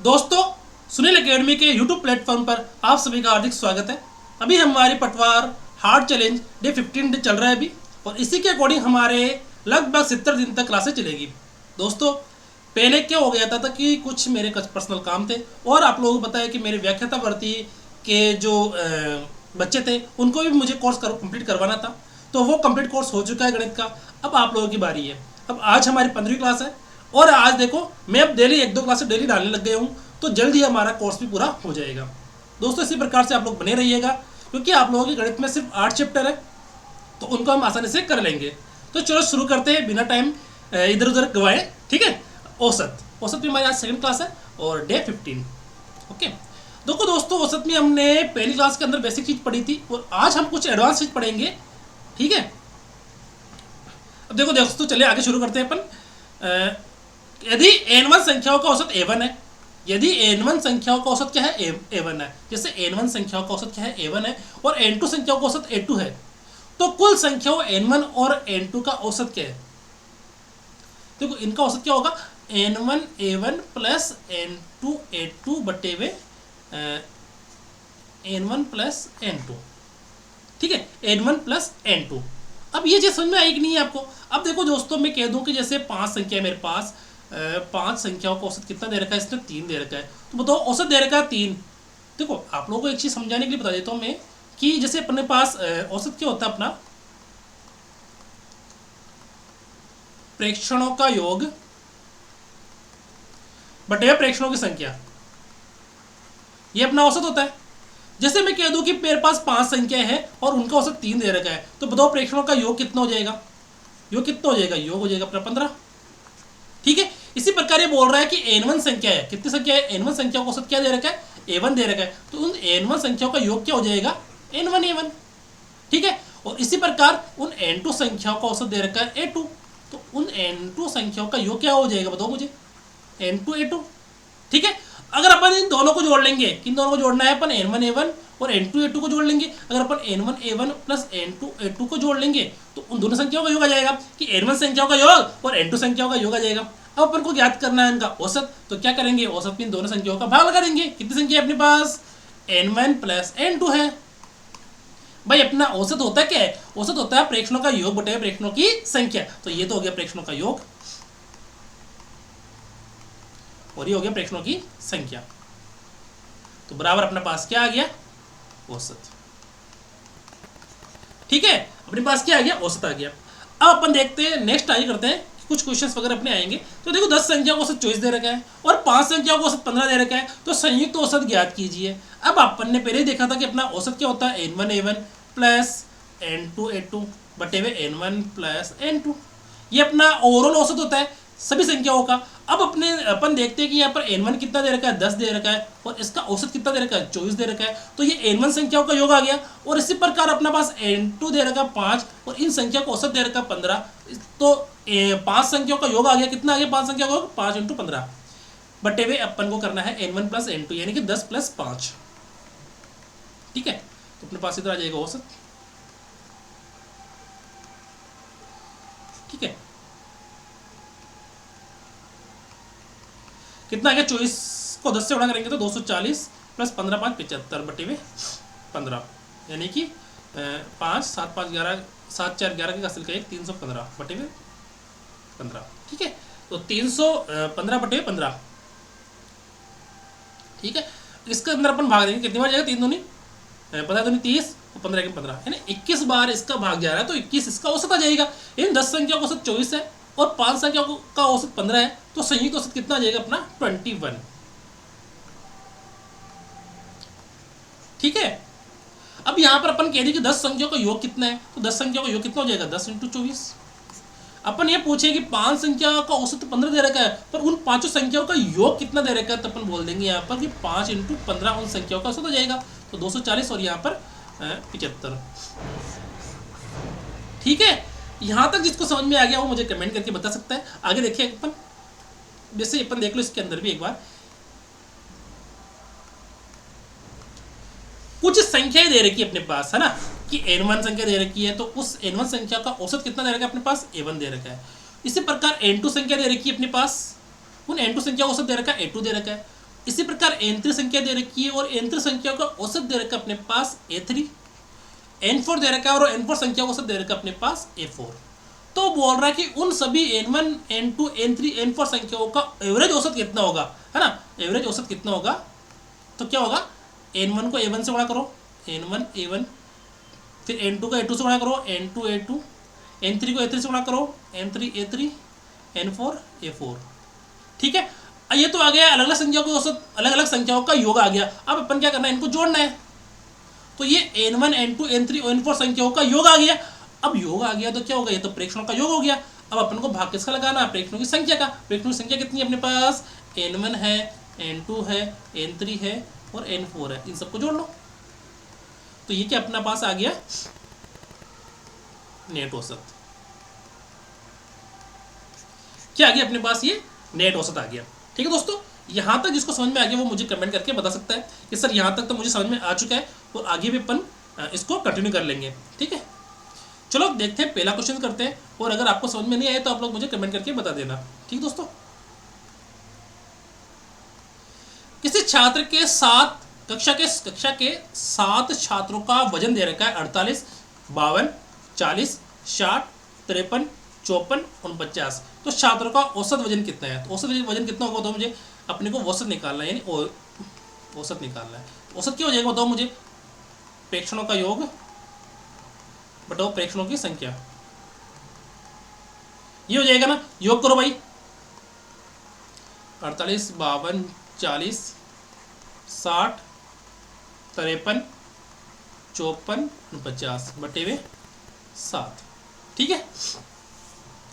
दोस्तों, सुनील एकेडमी के YouTube platform पर आप सभी का हार्दिक स्वागत है। अभी हमारी पटवार हार्ड चैलेंज डे 15 चल रहा है अभी, और इसी के अकॉर्डिंग हमारे लगभग 70 दिन तक क्लासेस चलेगी। दोस्तों, पहले क्या हो गया था कि कुछ मेरे पर्सनल काम थे, और आप लोगों को पता है कि मेरे व्याख्याता भर्ती के जो बच्चे थे उनको भी मुझे कोर्स कंप्लीट करवाना था। तो वो कंप्लीट कोर्स हो चुका है गणित का। अब आप लोगों की बारी है। अब आज हमारी 15वीं क्लास है, और आज देखो मैं अब डेली एक दो क्लासेस डेली डालने लग गया हूँ, तो जल्द ही हमारा कोर्स भी पूरा हो जाएगा। दोस्तों, इसी प्रकार से आप लोग बने रहिएगा, क्योंकि आप लोगों के गणित में सिर्फ 8 चैप्टर है, तो उनको हम आसानी से कर लेंगे। तो चलो शुरू करते हैं बिना टाइम इधर उधर गवाए। ठीक है। औसत औसत में हमारी आज सेकंड क्लास है और डे 15। ओके। देखो दोस्तों, औसत में हमने पहली क्लास के अंदर बेसिक चीज पढ़ी थी, और आज हम कुछ एडवांस चीज पढ़ेंगे। ठीक है। अब देखो दोस्तों, चलिए आगे शुरू करते हैं अपन। यदि n1 संख्याओं का औसत a1 है, यदि n1 संख्याओं का औसत क्या है a1 है, जैसे n1 संख्याओं का औसत क्या है a1 है, और n2 संख्याओं का औसत a2 है, तो कुल संख्याओं n1 और n2 का औसत क्या है? देखो इनका औसत क्या होगा, n1 a1 plus n2 a2 बटे हुए n1 प्लस n2। ठीक है, n1 प्लस n2। अब ये चीज समझ में आई कि नहीं है आपको? अब देखो दोस्तों, मैं कह दूं कि जैसे 5 संख्या है मेरे पास, 5 संख्याओं का औसत कितना दे रखा है, इसने 3 दे रखा है, तो बताओ औसत दे रखा है 3। देखो आप लोगों को एक चीज समझाने के लिए बता देता हूं मैं, कि जैसे अपने पास औसत क्या होता है अपना, प्रेक्षणों का योग बटे प्रेक्षणों की संख्या, ये अपना औसत होता है। जैसे मैं कह दूं कि मेरे पास 5 संख्या है और उनका औसत 3 दे रखा है, तो बताओ प्रेक्षणों का योग कितना हो जाएगा? योग कितना हो जाएगा? योग हो जाएगा अपना 15। ठीक है। इसी प्रकार ये बोल रहा है कि n1 संख्या है, कितनी संख्या है? n1 संख्या का औसत क्या दे रखा है? a1 दे रखा है, तो उन n1 संख्याओं का योग क्या हो जाएगा? n1 a1। ठीक है। और इसी प्रकार उन n2 संख्याओं का औसत दे रखा है a2, तो उन n2 संख्याओं का योग क्या हो जाएगा बताओ मुझे? n2 a2। ठीक है। अगर अपन इन दोनों को जोड़ लेंगे, किन दोनों को जोड़ना है? अपन n1 a1 और n2 a2 को जोड़ लेंगे। अगर अपन n1 a1 plus n2 a2 को जोड़ लेंगे, तो उन दोनों संख्याओं का योग आ जाएगा, कि n1 संख्याओं का योग और n2 संख्याओं का योग आ जाएगा। अब अपन को ज्ञात करना है इनका औसत, तो क्या करेंगे? औसत में इन दोनों संख्याओं का भाग लगा देंगे। कितनी संख्या है अपने पास? n1 प्लस n2 है। भाई अपना औसत होता है क्या है? औसत होता है प्रेक्षणों का योग बटे प्रेक्षणों की संख्या। तो ये तो हो गया प्रेक्षणों का योग, और ये हो गया प्रेक्षणों की संख्या। तो बराबर अपने पास क्या आ गया? औसत। ठीक है। अपने पास क्या आ गया? औसत आ गया। अब अपन देखते हैं, नेक्स्ट आगे करते हैं, कुछ क्वेश्चंस वगैरह अपने आएंगे। तो देखो 10 संख्या को औसत 24 दे रखा है, और 5 संख्या को औसत 15 दे रखा है, तो संयुक्त औसत ज्ञात कीजिए। अब अपन ने पहले ही देखा था कि अपना औसत क्या होता है? n1 a1 plus n2 a2 बटे हुए n1 प्लस n2। ये अपना ओवरऑल औसत होता है सभी संख्याओं का। अब अपन देखते हैं कि यहाँ पर n1 कितना दे रखा है? 10 दे रखा है, और इसका औसत कितना दे रखा है? 24 दे रखा है। तो ये n1 संख्याओं का योग आ गया, और इसी प्रकार अपना पास n2 दे रखा है 5, और इन संख्या को औसत दे रखा है 15। तो 5 संख्याओं का योग आ गया। कितना आ गया 5 संख्या का योग? 5 × 15 बटे हुए अपन को करना है n1 प्लस n2, यानी कि 10 प्लस 5। ठीक है। तो अपने पास इधर आ जाएगा औसत। ठीक है। कितना आ गया? 24 को 10 से गुणा करेंगे तो 240 प्लस 15 5 75 बटे में 15, यानी कि 5 7 5 11 7 4 11 के हासिल का 315 बटे में 15। ठीक है। तो 315 बटे में 15। ठीक है। इसके अंदर अपन भाग देंगे, कितनी बार जाएगा? 3 दूनी 15 दूनी 30 और 15 के 15, यानी 21 बार इसका भाग जा रहा है, तो 21 इसका औसत आ जाएगा। इन 10 संख्या का औसत 24 है, और 5 संख्या का औसत 15 है, तो संयुक्त औसत कितना आ जाएगा अपना? 21। ठीक है। अब यहां पर अपन कह रहे कि 10 संख्याओं का योग कितना है, तो 10 संख्याओं का योग कितना हो जाएगा? 10 × 24। अपन ये पूछे कि 5 संख्या का औसत 15 दे रखा है, पर उन पांचों संख्याओं का योग कितना दे रखा है, तो अपन बोल देंगे यहाँ पर कि 5 × 15 उन संख्याओं का औसत हो जाएगा, तो 240, और यहाँ पर 75। ठीक है। यहां तक जिसको समझ में आ गया वो मुझे कमेंट करके बता सकता है। आगे देखिए अपन, जैसे अपन देख लो इसके अंदर भी एक बार, कुछ संख्याएं दे रखी है अपने पास, है ना, कि n1 संख्या दे रखी है, तो उस n1 संख्या का औसत कितना दे रखा है अपने पास? a1 दे रखा है। इसी प्रकार n2 संख्या दे रखी है अपने पास, उन n2 संख्या का औसत दे रखा है a2 दे रखा है, इसी प्रकार n3 संख्या दे रखी है और n3 संख्या का औसत दे रखा है अपने पास a3, n4 दे रखा है और n4 संख्या का औसत दे रखा है अपने पास a4। तो बोल रहा है कि उन सभी n1, n2, n3, n4 संख्याओं का एवरेज औसत कितना होगा, है ना, एवरेज औसत कितना होगा। तो क्या होगा, n1 को a1 से गुणा करो, n1 a1, फिर n2 को a2 से गुणा करो, n2 a2, n3 को a3 से गुणा करो, n3 a3, n4 a4। ठीक है, ये तो आ गया अलग अलग संख्याओं का औसत, अलग अलग संख्याओं का योग आ गया। अब अपन क्या करना है, इनको जोड़ना है। तो ये n1, n2, n3, n4 संख्याओं का योग आ गया। अब योग आ गया तो क्या होगा, ये तो प्रेक्षणों का योग हो गया। अब अपन को भाग किसका लगाना है, प्रेक्षणों की संख्या का। प्रेक्षणों की संख्या कितनी है अपने पास, n1 है, n2 है, n3 है और n4 है, इन सबको जोड़ लो। तो ये क्या अपना पास आ गया नेट औसत। क्या आ गया अपने पास, ये नेट औसत आ गया। ठीक है दोस्तों, यहां तक जिसको समझ में आ गया वो मुझे कमेंट करके बता सकता है कि सर यहां तक तो मुझे समझ में आ चुका है, और आगे भी अपन इसको कंटिन्यू कर लेंगे। ठीक है, चलो देखते हैं, पहला क्वेश्चन करते हैं, और अगर आपको समझ में नहीं आए तो आप लोग मुझे कमेंट करके बता देना। ठीक दोस्तों, किसी छात्र के कक्षा के 7 छात्रों का वजन दे रखा है 48, 52, 40, 60, 53, 54, 49। तो छात्रों का औसत वजन कितना है। तो औसत वजन कितना होगा, तो मुझे अपने को औसत निकालना है, यानी औसत निकालना है। औसत क्या हो जाएगा बताओ मुझे, प्रेक्षणों का योग बटाओ प्रेक्षणों की संख्या, ये हो जाएगा ना। योग करो भाई, 48, 52, 40, 60, 53, 54, 49 बटे हुए 7। ठीक है,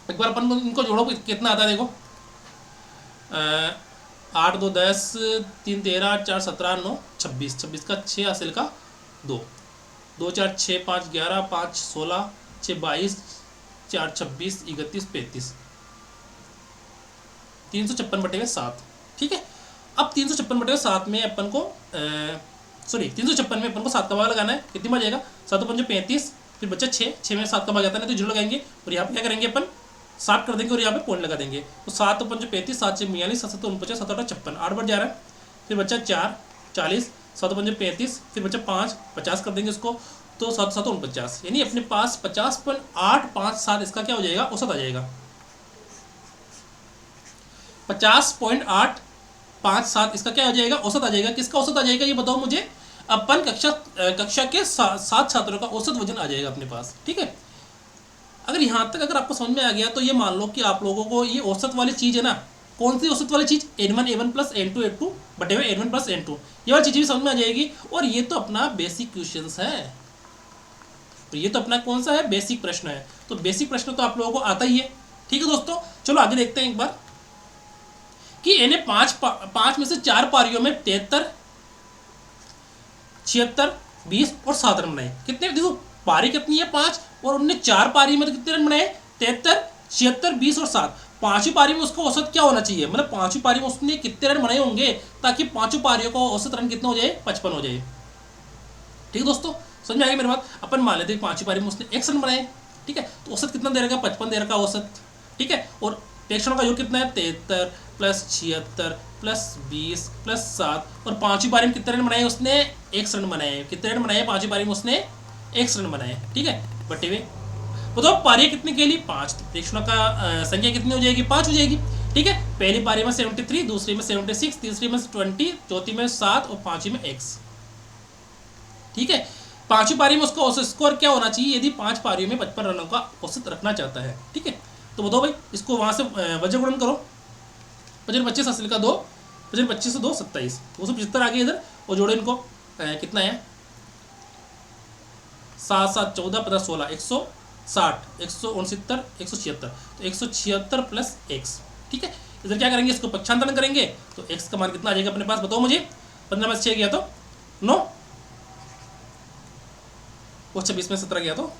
एक बार अपन इनको जोड़ो, कितना आता है देखो, 8 2 10, 3 13, 4 17, 9 26, 26 का 6 हासिल का 2, 2 4 6 5 11, 5 16, 6 22, 4 26, 31, 35, 356 बटे 7। ठीक है, अब 356 बटे 7 में अपन को 356 में अपन को 7 का भाग लगाना है। कितनी बार जाएगा, 7 5 35, फिर बच्चा 6 में 7 का भाग आता है, तो जीरो लगाएंगे और यहाँ पे क्या करेंगे अपन 7 कर देंगे और यहाँ पे पॉइंट लगा देंगे। तो 7 5 35, 7 6 42, 7 7 49, 7 8 56, 8 बार जा रहा है। फिर बच्चा 4 40, 7 5 35, फिर बच्चा 5 50 कर देंगे इसको, तो 7 7 49, यानी अपने पास 50.857 इसका क्या हो जाएगा, औसत आ जाएगा। 50.857 इसका क्या हो जाएगा, औसत आ जाएगा। किसका औसत आ जाएगा ये बताओ मुझे, अपन कक्षा के 7 छात्रों का औसत वजन आ जाएगा अपने पास। ठीक है, अगर यहाँ तक अगर आपको समझ में आ गया तो ये मान लो कि आप लोगों को ये औसत वाली चीज़ है ना, कौन सी औसत वाली चीज़, n1 a1 plus n2 a2 बटे हुए n1 प्लस n2, ये वाली चीज़ भी समझ में आ जाएगी। और ये तो अपना बेसिक क्वेश्चन है, तो ये तो अपना कौन सा है, बेसिक प्रश्न है। तो बेसिक प्रश्न तो आप लोगों को आता ही है। ठीक है दोस्तों, चलो आगे देखते हैं एक बार कि इन्हें 5 में से 4 पारियों में 73, 76, 20 और 7 रन बनाए। कितने, देखो पारी कितनी है 5, और उनने 4 पारी में तो कितने रन बनाए, 73, 76, 20 और 7। 5वीं पारी में उसका औसत क्या होना चाहिए, मतलब 5वीं पारी में उसने कितने रन बनाए होंगे, ताकि 5 पारियों का औसत रन कितना हो जाए, 55 हो जाए। ठीक है दोस्तों, समझ में आ गई मेरी बात। अपन मान लेते हैं 5वीं पारी में उसने 1 रन बनाए। ठीक है, तो औसत कितना दे रखा, 55 दे रखा औसत। ठीक है, और प्रेक्षणों का योग कितना है, 73 प्लस 76 प्लस 20 प्लस 7, और 5वीं पारी में कितने रन बनाए उसने, 1 रन बनाए। कितने रन बनाए 5वीं पारी में उसने, 1 रन बनाए। ठीक है, बटे हुए बताओ पारी कितनी के लिए, 5। प्रेक्षणों का संख्या कितनी हो जाएगी, 5 हो जाएगी। ठीक है, पहली पारी में 73, दूसरी में 76, तीसरी में 20, चौथी में 7 और 5वीं में x। ठीक है, 5वीं पारी में उसका औसत स्कोर क्या होना चाहिए, यदि 5 पारियों में 55 रनों का औसत रखना चाहता है। ठीक है, तो बताओ भाई, इसको वहां से वज्र गुणन करो, 55 25 हासिल का 2, 55 25 से 2 27, 275 आ गया इधर, और जोड़ो इनको, कितना है 7 7 14 15 16, 160, 169, 176, तो 176 प्लस x। ठीक है, इधर क्या करेंगे, इसको पक्षांतरण करेंगे, तो x का मान कितना आ जाएगा अपने पास, बताओ मुझे। 15 में 6 गया तो 9, और 26 में 17 गया तो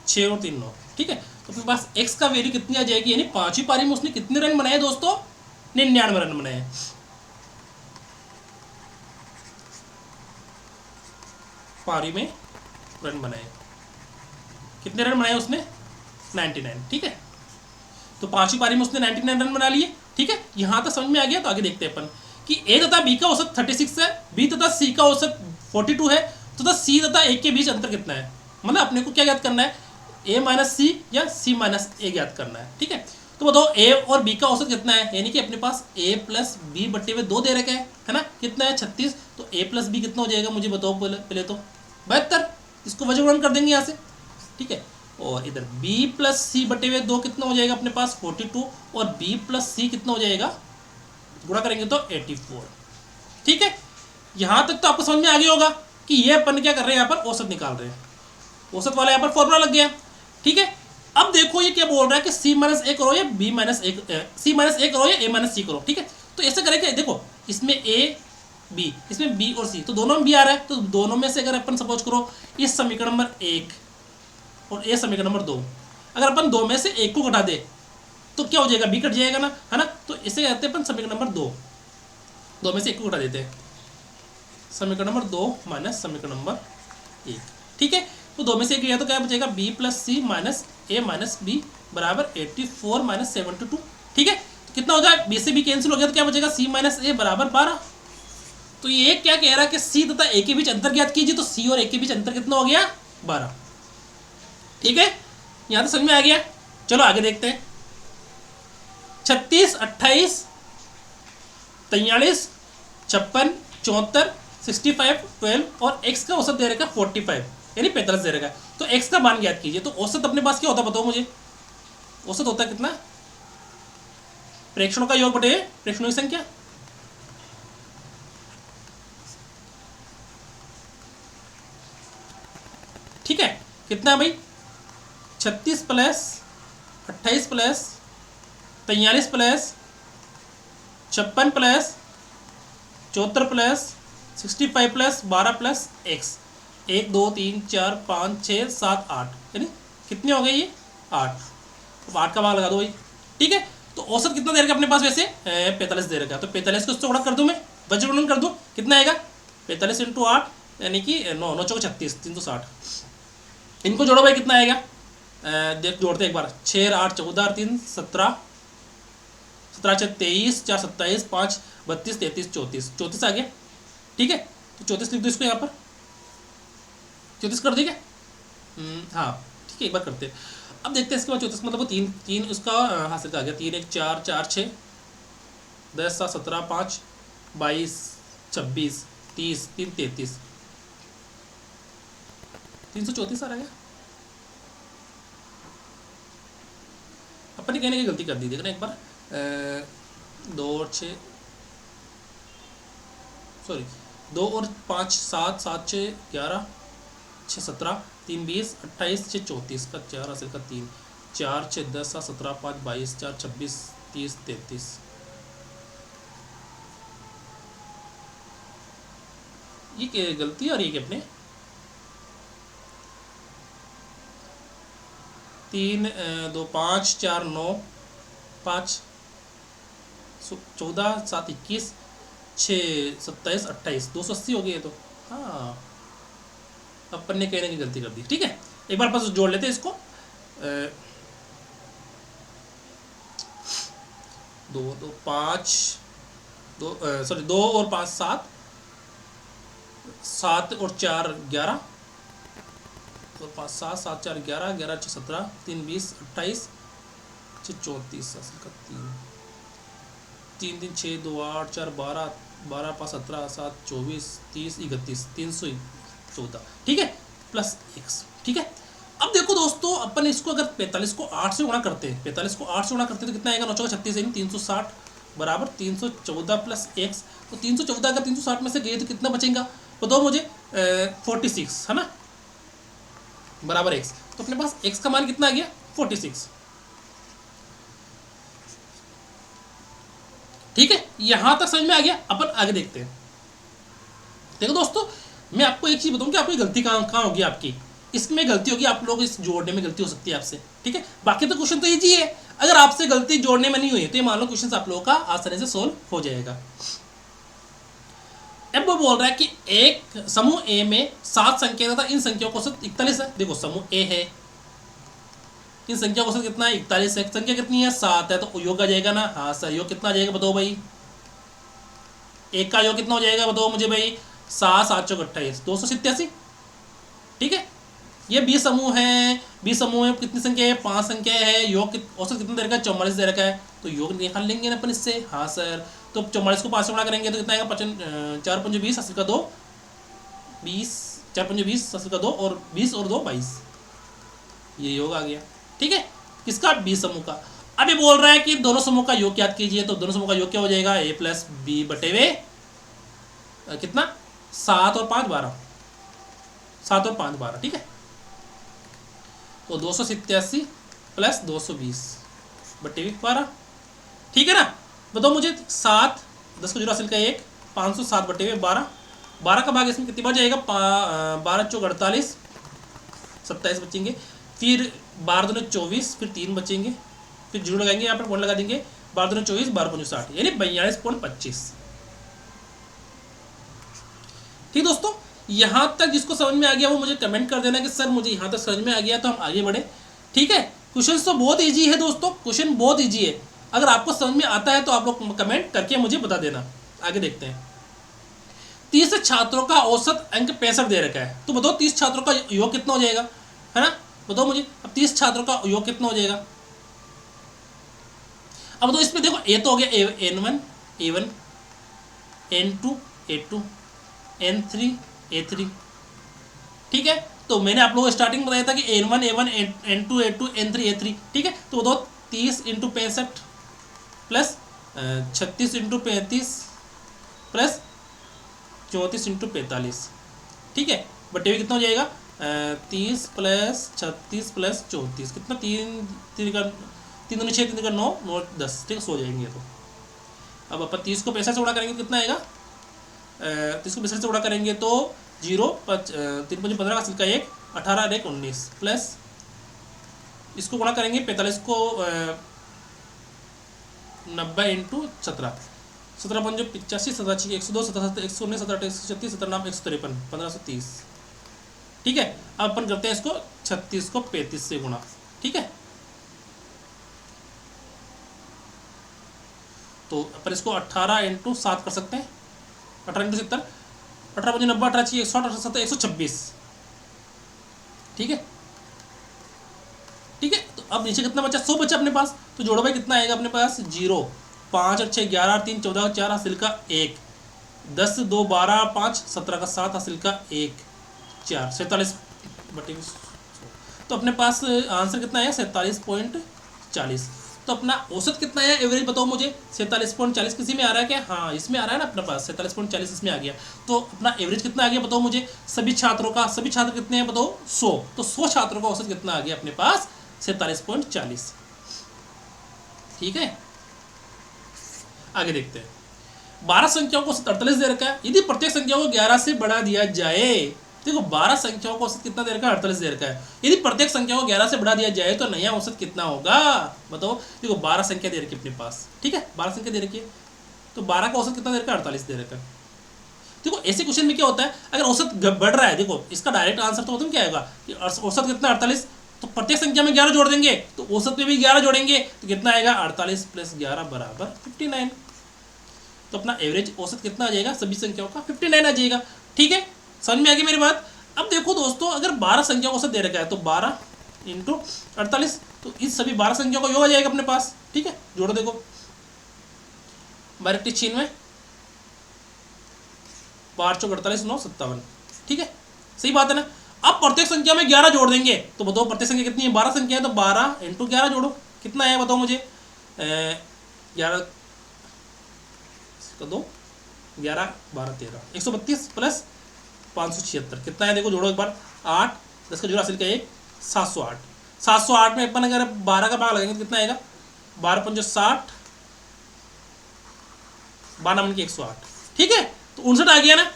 6 और 3 9। ठीक है, तो अपने पास x का वैल्यू कितनी आ जाएगी, यानी 5वीं पारी में उसने कितने रन बनाए दोस्तों, 99 रन बनाए। पारी में रन बनाए, कितने रन बनाए उसने, 99। ठीक है, तो 5वीं पारी में उसने 99 रन बना लिए, ठीक है, यहाँ तक समझ में आ गया। तो आगे देखते हैं अपन कि ए तथा बी का औसत 36 है, बी तथा सी का औसत 42 है, तथा सी तथा ए के बीच अंतर कितना है। मतलब अपने को क्या ज्ञात करना है, ए माइनस सी या सी माइनस ए ज्ञात करना है। ठीक है, तो बताओ ए और बी का औसत कितना है, यानी कि अपने पास ए प्लस बी बट्टे में 2 दे रखा है ना, कितना है 36। तो ए प्लस बी कितना हो जाएगा मुझे बताओ पहले तो 72, इसको वजह गुणन कर देंगे यहाँ से। ठीक है, और इधर b प्लस सी बटे हुए 2 कितना हो जाएगा अपने पास 42, और b प्लस सी कितना हो जाएगा, गुणा करेंगे तो 84। ठीक है, यहाँ तक तो आपको समझ में आ गया होगा कि ये अपन क्या कर रहे हैं, यहाँ पर औसत निकाल रहे हैं। औसत वाला यहाँ पर फॉर्मूला लग गया। ठीक है, अब देखो ये क्या बोल रहा है कि सी माइनस ए करो या बी माइनस ए, सी माइनस ए करो या ए माइनस सी करो। ठीक है, तो ऐसे करेंगे, देखो इसमें ए बी, इसमें बी और सी, तो दोनों में बी आ रहा है, तो दोनों में से अगर अपन सपोज करो इस समीकरण नंबर 1 और ये समीकरण नंबर 2, अगर अपन 2 में से 1 को घटा दे तो क्या हो जाएगा, बी कट जाएगा ना, है ना। तो इसे कहते हैं अपन समीकरण नंबर 2 में से 1 को घटा देते हैं, समीकरण नंबर 2 माइनस समीकरण नंबर 1। ठीक है, तो 2 में से 1 गया तो क्या बचेगा, बी प्लस सी माइनस ए माइनस बी बराबर 84 माइनस 72। ठीक है, तो कितना हो जाएगा, बी से बी कैंसिल हो गया तो क्या बचेगा, सी माइनस ए बराबर 12। तो ये क्या कह रहा है कि सी तथा ए के बीच अंतर ज्ञात कीजिए, तो सी और ए के बीच अंतर कितना हो गया, 12। ठीक है, यहां तो समझ में आ गया। चलो आगे देखते हैं, 36, 28, 43, 56, 74, 65, 12 और x का औसत दे रखा 45 यानी 45 दे रखा है। तो x का मान ज्ञात कीजिए। तो औसत अपने पास क्या होता है बताओ मुझे, औसत होता है कितना, प्रेक्षणों का योग बटे प्रेक्षणों की संख्या। ठीक है, कितना है भाई, 36 plus 28 plus 43 plus 56 plus 74 plus 65 plus 12 plus x, 1 2 3 4 5 6 7 8, यानी कितने हो गए ये 8। तो 8 का भाग लगा दो भाई। ठीक है, तो औसत कितना दे रखा अपने पास, वैसे 45 दे रखा, तो 45 को उससे गुणा कर दूं मैं, वज्र गुणन कर दूं, कितना आएगा 45 इंटू 8 यानी कि 9 9 चौक 36 360। इनको जोड़ो भाई, कितना आएगा, देख जोड़ते एक बार, 6 8 14 3 17 17 6 23 4 27 5 32 33 34 34 आ गया। ठीक है, तो 34 लिख दो इसको यहाँ पर, 34 कर देगा। हाँ ठीक है, एक बार करते हैं। अब देखते हैं इसके बाद 34 मतलब वो 3 उसका हासिल का आ गया, 3 1 4 4 6 10 7 17 5 22 26 30 3 33 334 आ रहा है। अपन ने कहने की गलती कर दी, देखना एक बार, 2 और 6 सॉरी 2 और 5 7 7 6 11 6 17 3 20 28 6 34 का 4 हासिल का 3 4 6 10 7 17 5 22 4 26 30 33। ये क्या गलती आ रही है कि अपने 3 2 5 4 9 5 14 7 21 6 27 28 280 हो गई है। तो हाँ, अपन ने कहने की गलती कर दी। ठीक है, एक बार बस जोड़ लेते हैं इसको, 2 2 5 2 सॉरी 2 और 5 7 7 और 4 11 और 5 7 7 4 11 11 6 17 3 20 28 6 34 का 3 3 6 2 8 4 12 12 5 17 7 24 30 31 314। ठीक है, प्लस x। ठीक है, अब देखो दोस्तों, अपन इसको अगर 45 को 8 से गुणा करते हैं, 45 को 8 से गुणा करते हैं तो कितना आएगा, 9 चौका 36 यानी 360 बराबर 314 प्लस x। तो 314 अगर 360 में से गए तो कितना बचेगा बताओ मुझे, 46 है ना, बराबर x। तो अपने पास x का मान कितना आ गया 46। ठीक है, यहां तक समझ में आ गया। अपन आगे देखते हैं। देखो दोस्तों, मैं आपको एक चीज बताऊं कि आपकी गलती कहाँ होगी, आपकी इसमें गलती होगी, आप लोग इस जोड़ने में गलती हो सकती है आपसे। ठीक है, बाकी तो क्वेश्चन तो इजी है, अगर आपसे गलती जोड़ने में नहीं हुई तो ये मान लो क्वेश्चन आप लोगों का आसानी से सोल्व हो जाएगा। अब वो बोल रहा है कि एक समूह ए में 7 संख्या था, इन संख्याओं को 41 है। देखो समूह ए है, इन संख्या का औसत कितना है 41 है, संख्या कितनी है 7 है, तो योग आ जाएगा ना। हाँ सर, योग कितना आ जाएगा बताओ भाई, एक का योग कितना हो जाएगा बताओ मुझे भाई, 7 7 चौक 28 287। ठीक है, ये 20 समूह है, 20 समूह में कितनी संख्या है 5 संख्या है, योग औसत कितना दे रखा है 44 दे रखा है, तो योग निकाल लेंगे ना अपन इससे। हाँ सर, तो 44 को 5 से गुणा करेंगे तो कितना आएगा 4 5 20 अस्सी का 2 20, 4 5 20 अस्सी का 2 और 20 और 2 22, ये योग आ गया। ठीक है, किसका 20 समूह का। अब ये बोल रहा है कि दोनों समूह का योग याद कीजिए, तो दोनों समूह का योग क्या हो जाएगा a प्लस बी बटे वे कितना 7 और 5 12, 7 और 5 12। ठीक है, तो 287 प्लस 220 बटे 12। ठीक है ना, बताओ मुझे 7 10 को जीरो हासिल का 1 507 बटे 12, 12 का भाग इसमें कितनी बार जाएगा 12 चौक 48 27 बचेंगे, फिर 12 दूनी 24, फिर 3 बचेंगे, फिर जीरो लगाएंगे यहाँ पर पॉइंट लगा देंगे, 12 दूनी 24 12 पंजे 60 यानी 42.25। ठीक दोस्तों, यहाँ तक जिसको समझ में आ गया वो मुझे कमेंट कर देना कि सर मुझे यहाँ तक समझ में आ गया, तो हम आगे बढ़े। ठीक है, क्वेश्चन तो बहुत इजी है दोस्तों, क्वेश्चन बहुत इजी है, अगर आपको समझ में आता है तो आप लोग कमेंट करके मुझे बता देना। आगे देखते हैं। 30 छात्रों का औसत अंक 65 दे रखा है, तो बताओ 30 छात्रों का योग कितना हो जाएगा, है ना, बताओ मुझे। अब 30 छात्रों का योग कितना हो जाएगा, अब तो इसमें देखो ए तो हो गया n1 a1 n2 a2 n3 a3। ठीक है, तो मैंने आप लोगों को स्टार्टिंग में बताया था कि n1 a1 n2 a2 n3 a3। ठीक है, तो बताओ 30 into 65 plus 36 into 35 plus 34 into 45। ठीक है, बटे हुए कितना हो जाएगा 30 प्लस 36 प्लस 34 कितना 3 का 3 दूनी 6 3 का 9 9 10। ठीक है, सो जाएंगे। तो अब अपन 30 को 65 से गुणा करेंगे तो कितना आएगा 30 को 65 से गुणा करेंगे तो 0 3 5 15 का सिल्का 1 18 1 19 प्लस इसको गुणा करेंगे 45 को 90 इंटू 17 17 5 85 17 6 102 17 119 17 136 17 9 153 1530। ठीक है, अब अपन करते हैं इसको 36 को 35 से गुणा। ठीक है, तो अपन इसको 18 इंटू 7 कर सकते हैं, 18 इंटू 70 18 5 90 18 6 160 18 126। ठीक है, ठीक है, तो अब नीचे कितना बचा 100 बचा अपने पास, तो जोड़ो भाई कितना आएगा अपने पास 0 5 और 6 11 3 14 का 4 हासिल का 1 10 2 12 5 17 का 7 हासिल का 1 4 47 बटे। तो अपने पास आंसर कितना है 47.40। तो अपना औसत कितना है एवरेज बताओ मुझे 47.40 किसी में आ रहा है क्या, हाँ इसमें आ रहा है ना अपने पास 47.40 इसमें आ गया। तो अपना एवरेज कितना आ गया बताओ मुझे, सभी छात्रों का, सभी छात्र कितने हैं बताओ 100, तो 100 छात्रों का औसत कितना आ गया अपने पास 47.40। ठीक है, आगे देखते हैं। 12 संख्याओं को औसत 48 दे रखा है, यदि प्रत्येक संख्या को 11 से बढ़ा दिया जाए, देखो 12 संख्याओं को औसत कितना दे रखा है 48 दे रखा है, यदि प्रत्येक संख्या को 11 से बढ़ा दिया जाए तो नया औसत कितना होगा बताओ। देखो 12 संख्या दे रखी है अपने पास, ठीक है 12 संख्या दे रखी है, तो 12 का औसत कितना दे रखा है 48 दे रखा है। देखो ऐसे क्वेश्चन में क्या होता है, अगर औसत बढ़ रहा है, देखो इसका डायरेक्ट आंसर तो क्या आएगा कि औसत कितना 48, तो प्रत्येक संख्या में 11 जोड़ देंगे, तो औसत में भी 11 जोड़ेंगे, तो कितना आएगा 48 प्लस 11 बराबर 59। तो अपना एवरेज औसत कितना आ जाएगा सभी संख्याओं का 59 आ जाएगा। ठीक है, समझ में आ गई मेरी बात। अब देखो दोस्तों, अगर 12 संख्या को औसत दे रखा है तो 12 इंटू 48, तो इस सभी 12 संख्याओं का योग आ जाएगा अपने पास। ठीक है, जोड़ो देखो 12 96 12 चौक 48 9 57। ठीक है, सही बात है ना। अब प्रत्येक संख्या में 11 जोड़ देंगे, तो बताओ प्रत्येक संख्या कितनी है 12 संख्या है, तो 12 इंटू 11 जोड़ो कितना है बताओ मुझे 11 2 11 12 13 132 प्लस 576 कितना है देखो जोड़ो एक बार 8 10 का जोड़ हासिल का 1 708। 708 में अपन अगर 12 का भाग लगेंगे तो कितना आएगा 12 5 60 12 मन की 108। ठीक है, तो 59 आ गया ना।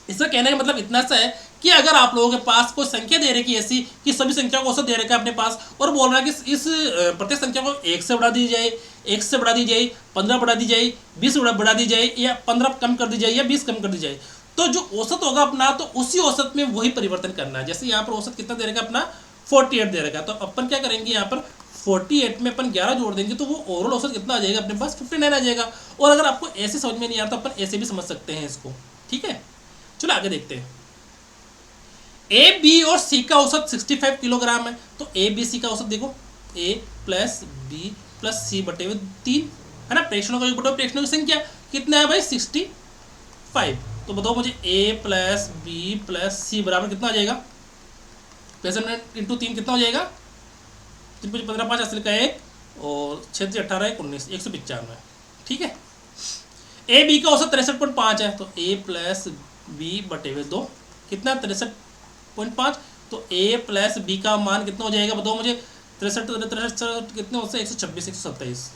इसका कहने का मतलब इतना सा है कि अगर आप लोगों के पास कोई संख्या दे रखी है ऐसी कि सभी संख्या को औसत दे रखा है अपने पास, और बोल रहा है कि इस प्रत्येक संख्या को 1 से बढ़ा दी जाए, 1 से बढ़ा दी जाए, 15 बढ़ा दी जाए, 20 बढ़ा दी जाए, या 15 कम कर दी जाए, या 20 कम कर दी जाए, तो जो औसत होगा अपना, तो उसी औसत में वही परिवर्तन करना है। जैसे यहाँ पर औसत कितना दे रखा है अपना 48 दे रखा है। तो अपन क्या करेंगे यहाँ पर 48 में अपन 11 जोड़ देंगे तो वो ओवरऑल औसत कितना आ जाएगा अपने पास 59 आ जाएगा। और अगर आपको ऐसे समझ में नहीं आता तो अपन ऐसे भी समझ सकते हैं इसको, ठीक है। चलो आगे देखते हैं। ए बी और सी का औसत 65 किलोग्राम है। तो ए बी सी का औसत देखो, ए प्लस बी प्लस सी बटे हुए 3 है ना, प्रेक्षणों का योग बटे प्रेक्षणों की संख्या कितना है भाई 65। तो बताओ मुझे ए प्लस बी प्लस सी बराबर कितना आ जाएगा, 65 इंटू 3 कितना हो जाएगा, 3 15 5 हासिल का 1 और 6 से 18 1 19 195, ठीक है। ए बी का औसत 63.5 है। तो ए प्लस बी बटे हुए 2 कितना 63.5। तो ए प्लस बी का मान कितना हो जाएगा बताओ मुझे, 63 कितने होते हैं 126 127,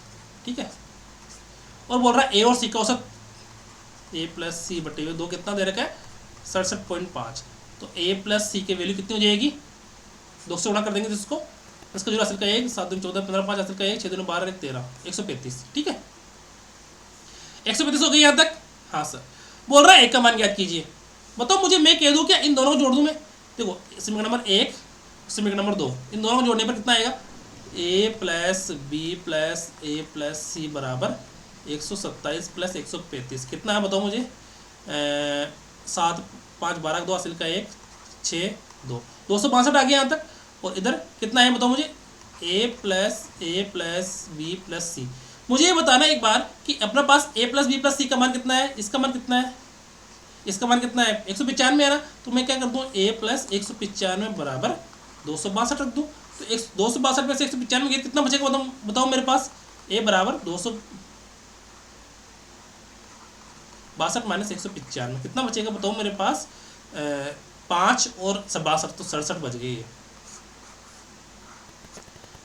ठीक है। और बोल रहा है ए और सी का औसत, ए प्लस सी बटे हुए 2 कितना दे रखा है 67.5। तो ए प्लस सी की वैल्यू कितनी हो जाएगी, 2 से गुणा कर देंगे जिसको, इसका जो हासिल का 1 7 दूनी 14 15 5 हासिल का 1 6 दूनी 12 1 13 135, ठीक है। 135 हो गई यहाँ तक। हाँ सर। बोल रहा है एक का मान ज्ञात कीजिए। बताओ मुझे, मैं कह दूँ क्या इन दोनों को जोड़ दूँ मैं, देखो समीकरण नंबर 1 समीकरण नंबर 2 इन दोनों को जोड़ने पर कितना आएगा, ए प्लस बी प्लस ए प्लस सी बराबर 127 प्लस 135 कितना है बताओ मुझे, 7 5 12 2 हासिल का 1 6 2 262 आ गया यहाँ तक। और इधर कितना है बताओ मुझे, ए प्लस बी प्लस सी। मुझे ये बताना एक बार कि अपने पास ए प्लस बी प्लस सी का मान कितना है, इसका मान कितना है, इसका मान कितना है 195 है ना। तो मैं क्या कर दूँ, ए प्लस 195 बराबर 262 रख दूँ। तो 262 में से 195 गया कितना बचेगा बताओ मेरे पास, ए बराबर 262 माइनस 195 कितना बचेगा बताओ मेरे पास, 5 और 62 तो 67 बच गई है,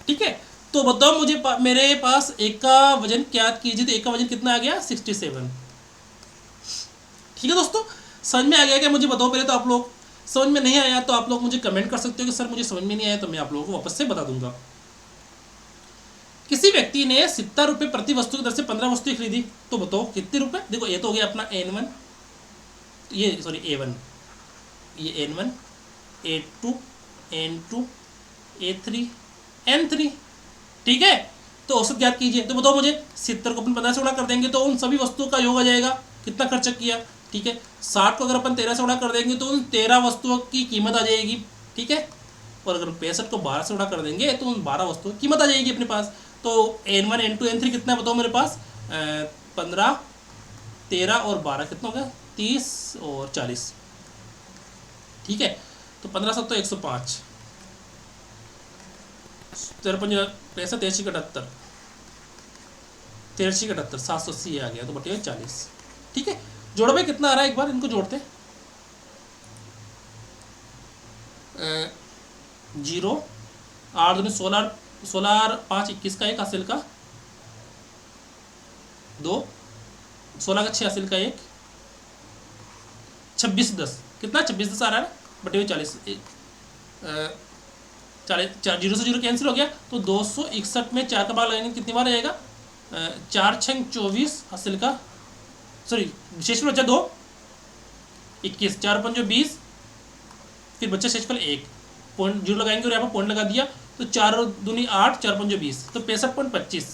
ठीक है। तो बताओ मुझे मेरे पास एक का वजन क्या कीजिए, तो एक का वजन कितना आ गया 67, ठीक है दोस्तों। समझ में आ गया क्या मुझे बताओ पहले तो आप लोग, समझ में नहीं आया तो आप लोग मुझे कमेंट कर सकते हो कि सर मुझे समझ में नहीं आया, तो मैं आप लोगों को वापस से बता दूंगा। किसी व्यक्ति ने 70 रुपये प्रति वस्तु की दर से 15 वस्तुएं खरीदी, तो बताओ कितने रुपए। देखो ये तो हो गया अपना N1, ये सॉरी A1, ये N1 A2 N2 A3 N3, ठीक है। तो औसत ज्ञात कीजिए। तो बताओ मुझे 70 को अपन 15 से गुणा कर देंगे तो उन सभी वस्तुओं का योग आ जाएगा, कितना खर्चा किया, ठीक है। 60 को अगर अपन 13 से गुणा कर देंगे तो उन 13 वस्तुओं की कीमत आ जाएगी, ठीक है। और अगर 65 को 12 से गुणा कर देंगे तो उन 12 वस्तुओं की कीमत आ जाएगी अपने पास। तो N1 N2 N3 कितना है बताओ मेरे पास, 15 13 और 12 कितना हो गया 30 और 40, ठीक है। तो 15 7 तो 105 53 पैसा 83 78 83 78 780 आ गया, तो बटे 40, ठीक है। जोड़ो भाई कितना आ रहा है, एक बार इनको जोड़ते, 0 8 दूनी 16 16 5 21 का 1 हासिल का 2 16 का 6 हासिल का 1 26 10 कितना 26 10 आ रहा है बटे 40, 40 0 से 0 कैंसिल हो गया। तो 261 में 4 का भाग लगाएंगे कितनी बार आएगा, 4 6 24 हासिल का सॉरी शेषफल बचा 2 21 4 5 20 फिर बच्चा शेषफल 1 पॉइंट 0 लगाएंगे और यहाँ पर पॉइंट लगा दिया। तो 4 दूनी 8 4 5 20 तो 65.25,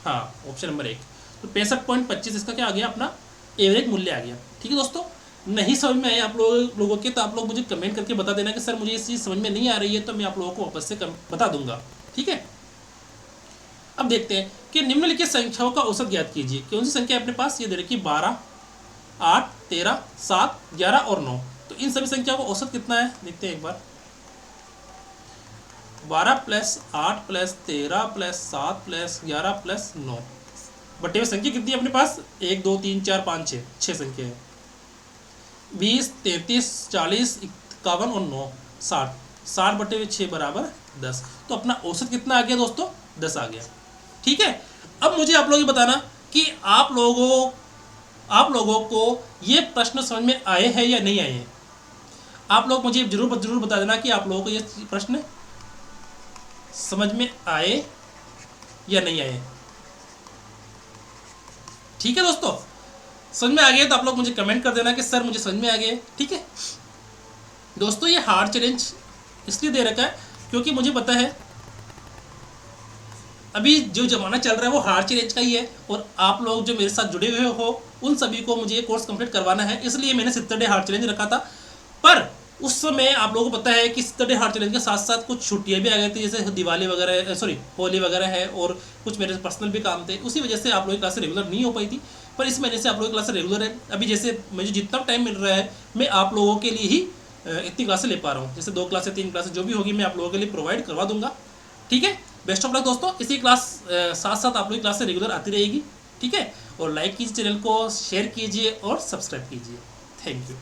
हाँ ऑप्शन नंबर 1। तो 65.25 इसका क्या आ गया अपना एवरेज मूल्य आ गया, ठीक है दोस्तों। नहीं समझ में आया आप लोगों के तो आप लोग मुझे कमेंट करके बता देना कि सर मुझे इस चीज़ समझ में नहीं आ रही है, तो मैं आप लोगों को वापस से बता दूंगा, ठीक है। अब देखते हैं कि निम्नलिखित संख्याओं का औसत ज्ञात कीजिए। कौन सी संख्या अपने पास, ये दे रखी 12 8 13 7 11 और 9। तो इन सभी संख्याओं का औसत कितना है देखते हैं एक बार, 12 plus 8 plus 13 plus 7 plus 11 plus 9 बटे हुए संख्या कितनी है अपने पास, 1 2 3 4 5 6 संख्या है। 20 33 40 51 और 9 60 60 बटे हुए 6 बराबर 10। तो अपना औसत कितना आ गया दोस्तों, 10 आ गया, ठीक है। अब मुझे आप लोग ये बताना कि आप लोगों को ये प्रश्न समझ में आए हैं या नहीं आए हैं। आप लोग मुझे जरूर बता देना कि आप लोगों को ये प्रश्न समझ में आए या नहीं आए, ठीक है दोस्तों। समझ में आ गए तो आप लोग मुझे कमेंट कर देना कि सर मुझे समझ में आ गए, ठीक है दोस्तों। ये हार्ड चैलेंज इसलिए दे रखा है क्योंकि मुझे पता है अभी जो ज़माना चल रहा है वो हार्ड चैलेंज का ही है, और आप लोग जो मेरे साथ जुड़े हुए हो उन सभी को मुझे ये कोर्स कंप्लीट करवाना है, इसलिए मैंने 70 डे हार्ड चैलेंज रखा था। पर उस समय आप लोगों को पता है कि 70 डे हार्ड चैलेंज के साथ साथ कुछ छुट्टियां भी आ गई थी, जैसे दिवाली वगैरह, सॉरी होली वगैरह है, और कुछ मेरे पर्सनल भी काम थे, उसी वजह से आप लोगों की क्लासेस रेगुलर नहीं हो पाई थी। पर इस महीने से आप लोगों की क्लासेस रेगुलर है। अभी जैसे मुझे जितना टाइम मिल रहा है मैं आप लोगों के लिए ही इतनी क्लासेस ले पा रहा हूँ, जैसे 2 क्लासें 3 क्लासेस जो भी होगी मैं आप लोगों के लिए प्रोवाइड करवा दूंगा। ठीक है, बेस्ट ऑफ लक दोस्तों। इसी क्लास साथ साथ आप लोग की क्लास से रेगुलर आती रहेगी। ठीक है, और लाइक कीजिए चैनल को, शेयर कीजिए और सब्सक्राइब कीजिए। Thank you.